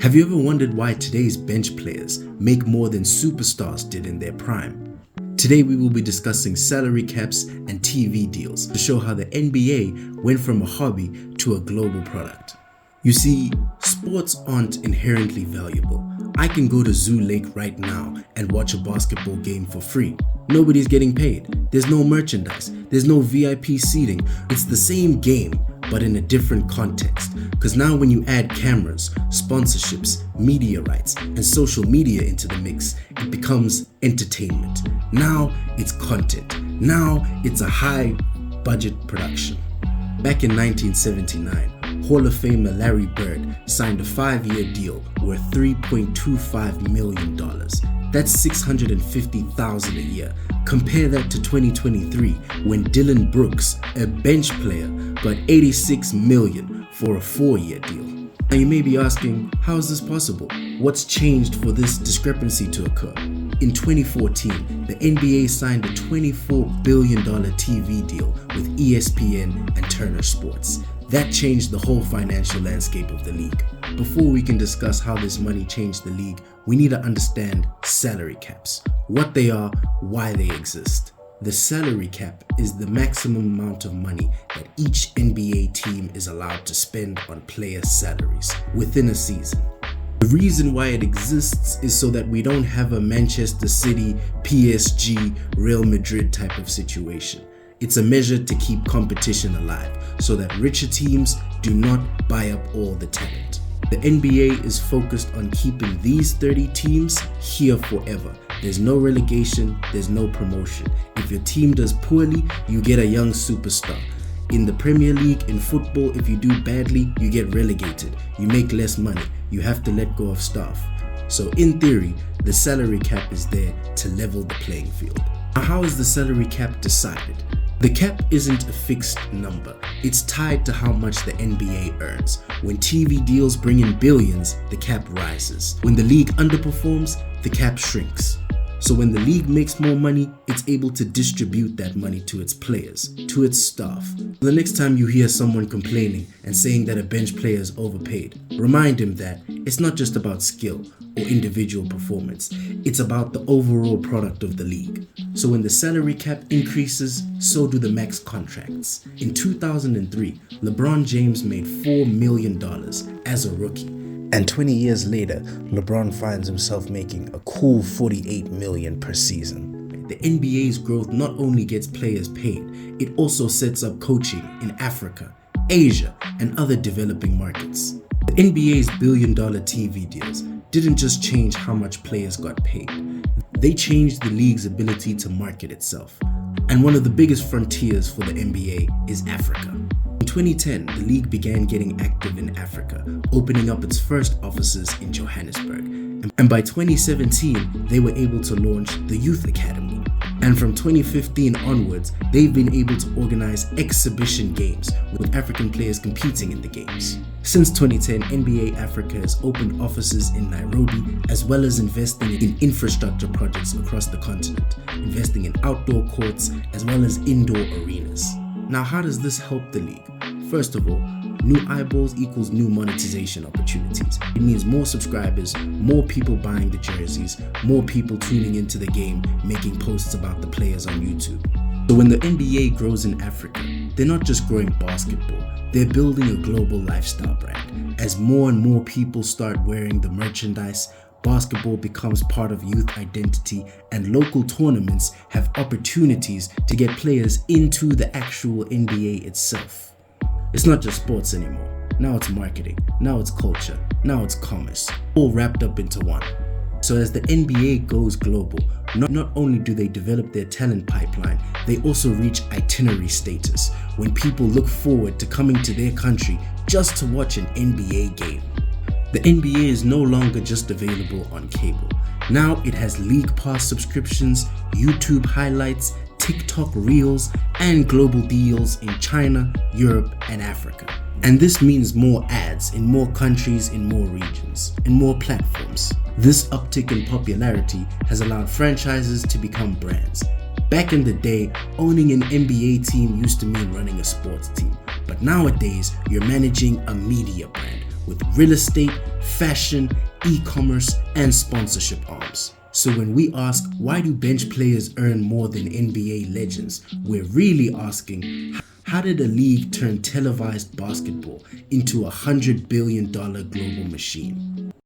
Have you ever wondered why today's bench players make more than superstars did in their prime? Today we will be discussing salary caps and TV deals to show how the NBA went from a hobby to a global product. You see, sports aren't inherently valuable. I can go to Zoo Lake right now and watch a basketball game for free. Nobody's getting paid. There's no merchandise. There's no VIP seating. It's the same game, but in a different context. Because now when you add cameras, sponsorships, media rights, and social media into the mix, it becomes entertainment. Now it's content. Now it's a high budget production. Back in 1979, Hall of Famer Larry Bird signed a 5-year deal worth $3.25 million. That's $650,000 a year. Compare that to 2023 when Dylan Brooks, a bench player, got $86 million for a 4-year deal. Now you may be asking, how is this possible? What's changed for this discrepancy to occur? In 2014, the NBA signed a $24 billion TV deal with ESPN and Turner Sports. That changed the whole financial landscape of the league. Before we can discuss how this money changed the league, we need to understand salary caps, what they are, why they exist. The salary cap is the maximum amount of money that each NBA team is allowed to spend on player salaries within a season. The reason why it exists is so that we don't have a Manchester City, PSG, Real Madrid type of situation. It's a measure to keep competition alive so that richer teams do not buy up all the talent. The NBA is focused on keeping these 30 teams here forever. There's no relegation, there's no promotion. If your team does poorly, you get a young superstar. In the Premier League, in football, if you do badly, you get relegated. You make less money. You have to let go of staff. So in theory, the salary cap is there to level the playing field. Now, how is the salary cap decided? The cap isn't a fixed number. It's tied to how much the NBA earns. When TV deals bring in billions, the cap rises. When the league underperforms, the cap shrinks. So when the league makes more money, it's able to distribute that money to its players, to its staff. The next time you hear someone complaining and saying that a bench player is overpaid, remind him that it's not just about skill or individual performance. It's about the overall product of the league. So when the salary cap increases, so do the max contracts. In 2003, LeBron James made $4 million as a rookie. And 20 years later, LeBron finds himself making a cool $48 million per season. The NBA's growth not only gets players paid, it also sets up coaching in Africa, Asia, and other developing markets. The NBA's billion-dollar TV deals didn't just change how much players got paid. They changed the league's ability to market itself. And one of the biggest frontiers for the NBA is Africa. In 2010, the league began getting active in Africa, opening up its first offices in Johannesburg. And by 2017, they were able to launch the Youth Academy. And from 2015 onwards, they've been able to organize exhibition games with African players competing in the games. Since 2010, NBA Africa has opened offices in Nairobi, as well as investing in infrastructure projects across the continent, investing in outdoor courts as well as indoor arenas. Now, how does this help the league? First of all, new eyeballs equals new monetization opportunities. It means more subscribers, more people buying the jerseys, more people tuning into the game, making posts about the players on YouTube. So when the NBA grows in Africa, they're not just growing basketball, they're building a global lifestyle brand. As more and more people start wearing the merchandise, basketball becomes part of youth identity, and local tournaments have opportunities to get players into the actual NBA itself. It's not just sports anymore. Now it's marketing, now it's culture, now it's commerce, all wrapped up into one. So as the NBA goes global, not only do they develop their talent pipeline, they also reach itinerary status when people look forward to coming to their country just to watch an NBA game. The NBA is no longer just available on cable. Now it has League Pass subscriptions, YouTube highlights, TikTok Reels, and global deals in China, Europe, and Africa. And this means more ads in more countries, in more regions, in more platforms. This uptick in popularity has allowed franchises to become brands. Back in the day, owning an NBA team used to mean running a sports team. But nowadays, you're managing a media brand with real estate, fashion, e-commerce, and sponsorship arms. So when we ask, why do bench players earn more than NBA legends, we're really asking, how did a league turn televised basketball into a $100 billion global machine?